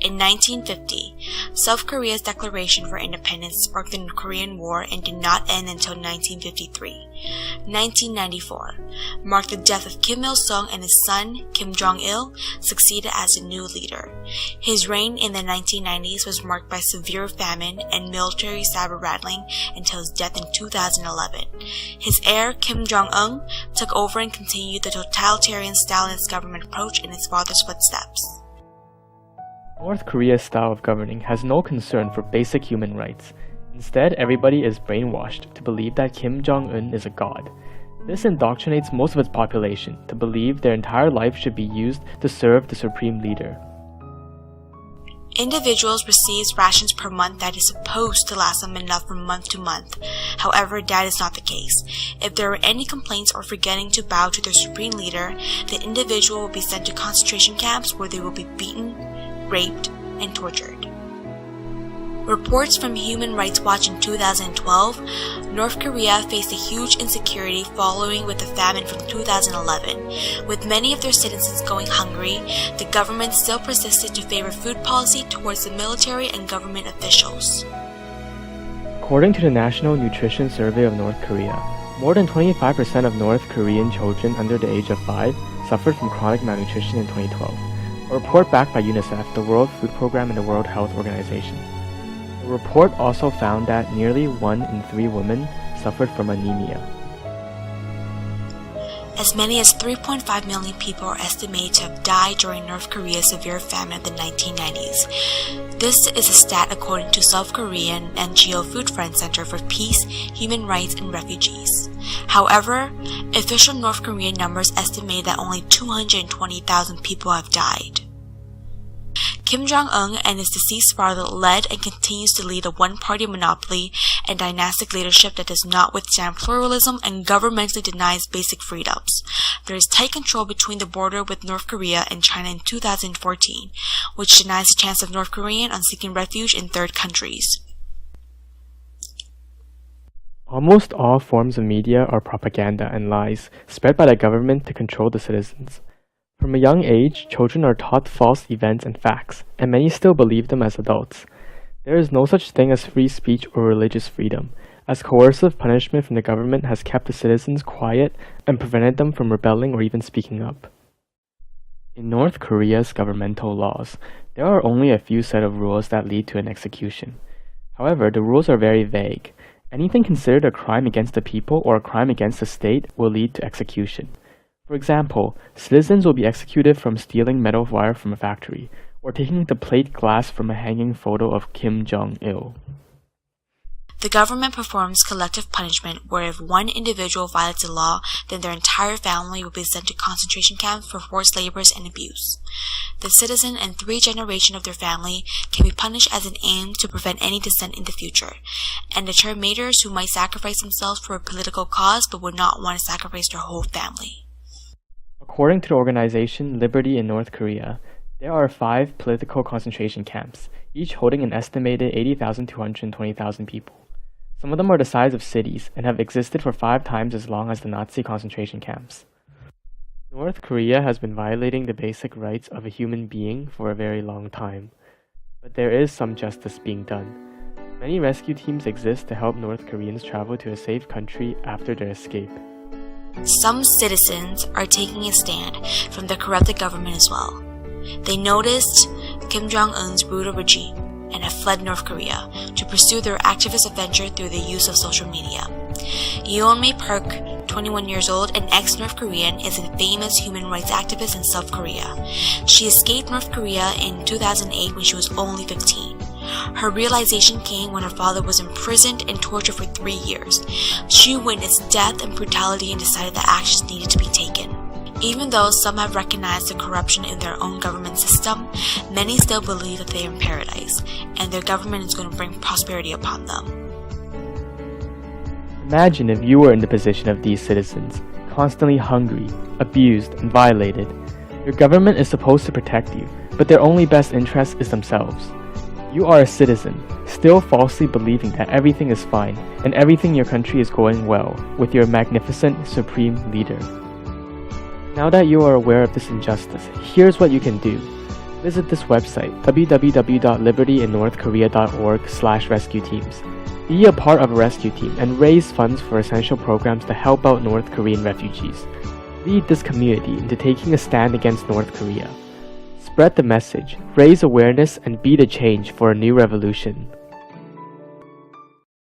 In 1950, South Korea's declaration for independence sparked the Korean War and did not end until 1953. 1994 marked the death of Kim Il-sung, and his son, Kim Jong-il, succeeded as the new leader. His reign in the 1990s was marked by severe famine and military saber-rattling until his death in 2011. His heir, Kim Jong-un, took over and continued the totalitarian Stalinist government approach in his father's footsteps. North Korea's style of governing has no concern for basic human rights. Instead, everybody is brainwashed to believe that Kim Jong-un is a god. This indoctrinates most of its population to believe their entire life should be used to serve the supreme leader. Individuals receive rations per month that is supposed to last them enough from month to month. However, that is not the case. If there are any complaints or forgetting to bow to their supreme leader, the individual will be sent to concentration camps where they will be beaten, raped, and tortured. Reports from Human Rights Watch in 2012, North Korea faced a huge insecurity following with the famine from 2011. With many of their citizens going hungry, the government still persisted to favor food policy towards the military and government officials. According to the National Nutrition Survey of North Korea, more than 25% of North Korean children under the age of 5 suffered from chronic malnutrition in 2012, a report backed by UNICEF, the World Food Program, and the World Health Organization. The report also found that nearly 1 in 3 women suffered from anemia. As many as 3.5 million people are estimated to have died during North Korea's severe famine of the 1990s. This is a stat according to South Korean NGO Food Friends Center for Peace, Human Rights, and Refugees. However, official North Korean numbers estimate that only 220,000 people have died. Kim Jong-un and his deceased father led and continues to lead a one-party monopoly and dynastic leadership that does not withstand pluralism and governmentally denies basic freedoms. There is tight control between the border with North Korea and China in 2014, which denies the chance of North Koreans on seeking refuge in third countries. Almost all forms of media are propaganda and lies spread by the government to control the citizens. From a young age, children are taught false events and facts, and many still believe them as adults. There is no such thing as free speech or religious freedom, as coercive punishment from the government has kept the citizens quiet and prevented them from rebelling or even speaking up. In North Korea's governmental laws, there are only a few set of rules that lead to an execution. However, the rules are very vague. Anything considered a crime against the people or a crime against the state will lead to execution. For example, citizens will be executed from stealing metal wire from a factory, or taking the plate glass from a hanging photo of Kim Jong-il. The government performs collective punishment where if one individual violates the law, then their entire family will be sent to concentration camps for forced labors and abuse. The citizen and 3 generations of their family can be punished as an aim to prevent any dissent in the future, and deter martyrs who might sacrifice themselves for a political cause but would not want to sacrifice their whole family. According to the organization Liberty in North Korea, there are 5 political concentration camps, each holding an estimated 80,000 to 120,000 people. Some of them are the size of cities and have existed for 5 times as long as the Nazi concentration camps. North Korea has been violating the basic rights of a human being for a very long time, but there is some justice being done. Many rescue teams exist to help North Koreans travel to a safe country after their escape. Some citizens are taking a stand from the corrupted government as well. They noticed Kim Jong-un's brutal regime and have fled North Korea to pursue their activist adventure through the use of social media. Yeonmi Park, 21 years old, an ex-North Korean, is a famous human rights activist in South Korea. She escaped North Korea in 2008 when she was only 15. Her realization came when her father was imprisoned and tortured for 3 years. She witnessed death and brutality and decided that actions needed to be taken. Even though some have recognized the corruption in their own government system, many still believe that they are in paradise, and their government is going to bring prosperity upon them. Imagine if you were in the position of these citizens, constantly hungry, abused, and violated. Your government is supposed to protect you, but their only best interest is themselves. You are a citizen, still falsely believing that everything is fine and everything in your country is going well with your magnificent supreme leader. Now that you are aware of this injustice, here's what you can do. Visit this website, www.libertyinnorthkorea.org/rescue-teams. Be a part of a rescue team and raise funds for essential programs to help out North Korean refugees. Lead this community into taking a stand against North Korea. Spread the message, raise awareness, and be the change for a new revolution.